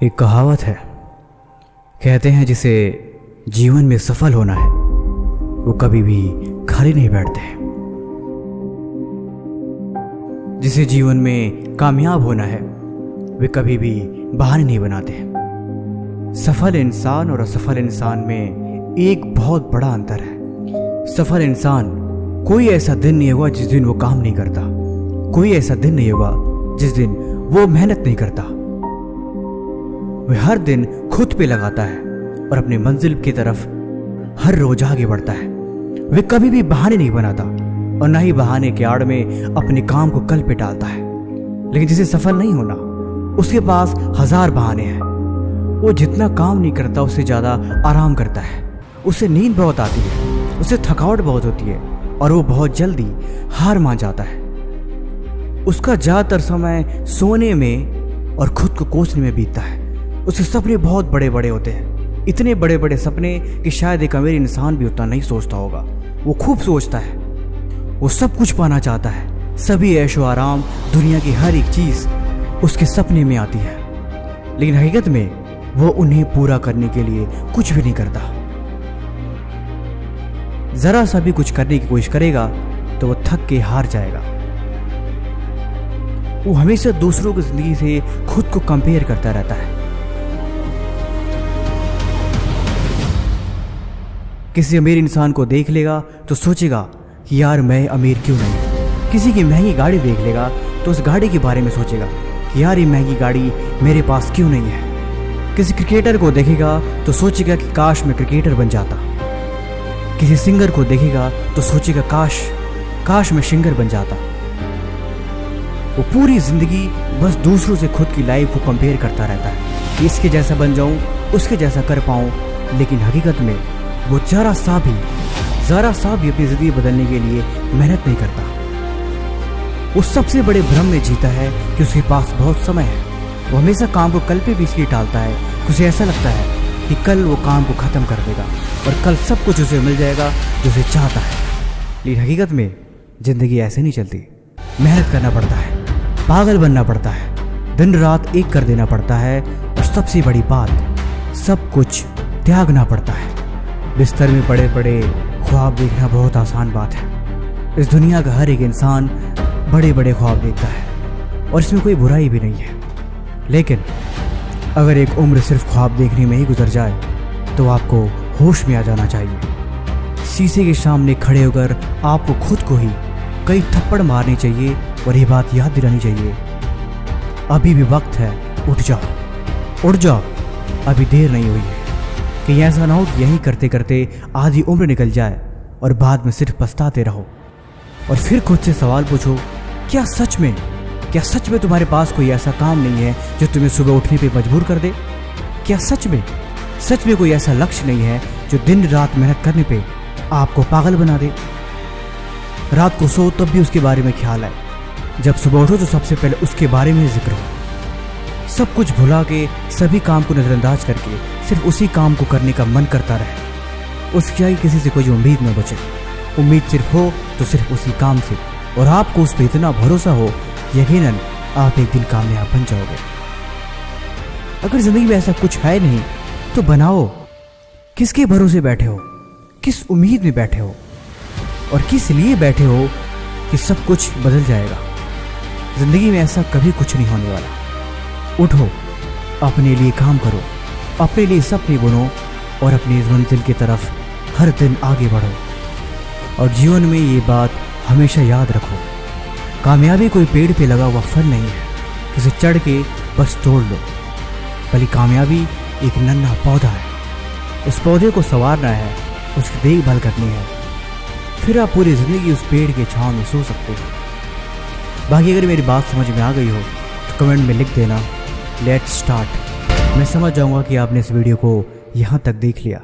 एक कहावत है, कहते हैं जिसे जीवन में सफल होना है वो कभी भी खाली नहीं बैठते। जिसे जीवन में कामयाब होना है वे कभी भी बहाने नहीं बनाते। सफल इंसान और असफल इंसान में एक बहुत बड़ा अंतर है। सफल इंसान कोई ऐसा दिन नहीं होगा जिस दिन वो काम नहीं करता, कोई ऐसा दिन नहीं होगा जिस दिन वो मेहनत नहीं करता। वह हर दिन खुद पे लगाता है और अपनी मंजिल की तरफ हर रोज आगे बढ़ता है। वह कभी भी बहाने नहीं बनाता और ना ही बहाने के आड़ में अपने काम को कल पे टालता है। लेकिन जिसे सफल नहीं होना उसके पास हजार बहाने हैं। वो जितना काम नहीं करता उससे ज्यादा आराम करता है। उसे नींद बहुत आती है, उसे थकावट बहुत होती है और वो बहुत जल्दी हार मान जाता है। उसका ज्यादातर समय सोने में और खुद को कोसने में बीतता है। उसके सपने बहुत बड़े बड़े होते हैं, इतने बड़े बड़े सपने कि शायद एक अमीर इंसान भी उतना नहीं सोचता होगा। वो खूब सोचता है, वो सब कुछ पाना चाहता है। सभी ऐशो आराम, दुनिया की हर एक चीज उसके सपने में आती है, लेकिन हकीकत में वो उन्हें पूरा करने के लिए कुछ भी नहीं करता। जरा सा भी कुछ करने की कोशिश करेगा तो वो थक के हार जाएगा। वो हमेशा दूसरों की जिंदगी से खुद को कंपेयर करता रहता है। किसी अमीर इंसान को देख लेगा तो सोचेगा कि यार मैं अमीर क्यों नहीं। किसी की महंगी गाड़ी देख लेगा तो उस गाड़ी के बारे में सोचेगा कि यार ये महंगी गाड़ी मेरे पास क्यों नहीं है। किसी क्रिकेटर को देखेगा तो सोचेगा कि काश मैं क्रिकेटर बन जाता। किसी सिंगर को देखेगा तो सोचेगा काश मैं सिंगर बन जाता। वो पूरी जिंदगी बस दूसरों से खुद की लाइफ को कंपेयर करता रहता है कि इसके जैसा बन जाऊं, उसके जैसा कर पाऊं। लेकिन हकीकत में वो जरा सा भी अपनी जिंदगी बदलने के लिए मेहनत नहीं करता। वो सबसे बड़े भ्रम में जीता है कि उसके पास बहुत समय है। वो हमेशा काम को कल पे भी इसलिए टालता है कि उसे ऐसा लगता है कि कल वो काम को खत्म कर देगा और कल सब कुछ उसे मिल जाएगा जो उसे चाहता है। लेकिन हकीकत में जिंदगी ऐसे नहीं चलती। मेहनत करना पड़ता है, पागल बनना पड़ता है, दिन रात एक कर देना पड़ता है और सबसे बड़ी बात, सब कुछ त्यागना पड़ता है। बिस्तर में पड़े पड़े ख्वाब देखना बहुत आसान बात है। इस दुनिया का हर एक इंसान बड़े बड़े ख्वाब देखता है और इसमें कोई बुराई भी नहीं है। लेकिन अगर एक उम्र सिर्फ ख्वाब देखने में ही गुजर जाए तो आपको होश में आ जाना चाहिए। शीशे के सामने खड़े होकर आपको खुद को ही कई थप्पड़ मारने चाहिए और ये बात याद दिलानी चाहिए, अभी भी वक्त है, उठ जाओ, अभी देर नहीं हुई है। कि ऐसा ना हो कि यही करते करते आधी उम्र निकल जाए और बाद में सिर्फ पछताते रहो और फिर खुद से सवाल पूछो, क्या सच में तुम्हारे पास कोई ऐसा काम नहीं है जो तुम्हें सुबह उठने पे मजबूर कर दे? क्या सच में कोई ऐसा लक्ष्य नहीं है जो दिन रात मेहनत करने पे आपको पागल बना दे? रात को सो तब भी उसके बारे में ख्याल आए, जब सुबह उठो तो सबसे पहले उसके बारे में जिक्र हो। सब कुछ भुला के, सभी काम को नजरअंदाज करके सिर्फ उसी काम को करने का मन करता रहे। उसकी आई किसी से कोई उम्मीद न बचे। उम्मीद सिर्फ हो तो सिर्फ उसी काम से, और आपको उस पर इतना भरोसा हो यकीनन आप एक दिन कामयाब बन जाओगे। अगर जिंदगी में ऐसा कुछ है नहीं तो बनाओ। किसके भरोसे बैठे हो, किस उम्मीद में बैठे हो और किस लिए बैठे हो कि सब कुछ बदल जाएगा? जिंदगी में ऐसा कभी कुछ नहीं होने वाला। उठो, अपने लिए काम करो, अपने लिए सपने बुनो और अपनी मंजिल की तरफ हर दिन आगे बढ़ो। और जीवन में ये बात हमेशा याद रखो, कामयाबी कोई पेड़ पे लगा हुआ फल नहीं है जिसे चढ़ के बस तोड़ लो, बल्कि कामयाबी एक नन्हा पौधा है। उस पौधे को संवारना है, उसकी देखभाल करनी है, फिर आप पूरी जिंदगी उस पेड़ के छांव में सो सकते हो। बाकी अगर मेरी बात समझ में आ गई हो तो कमेंट में लिख देना, लेट्स स्टार्ट। मैं समझ जाऊंगा कि आपने इस वीडियो को यहाँ तक देख लिया।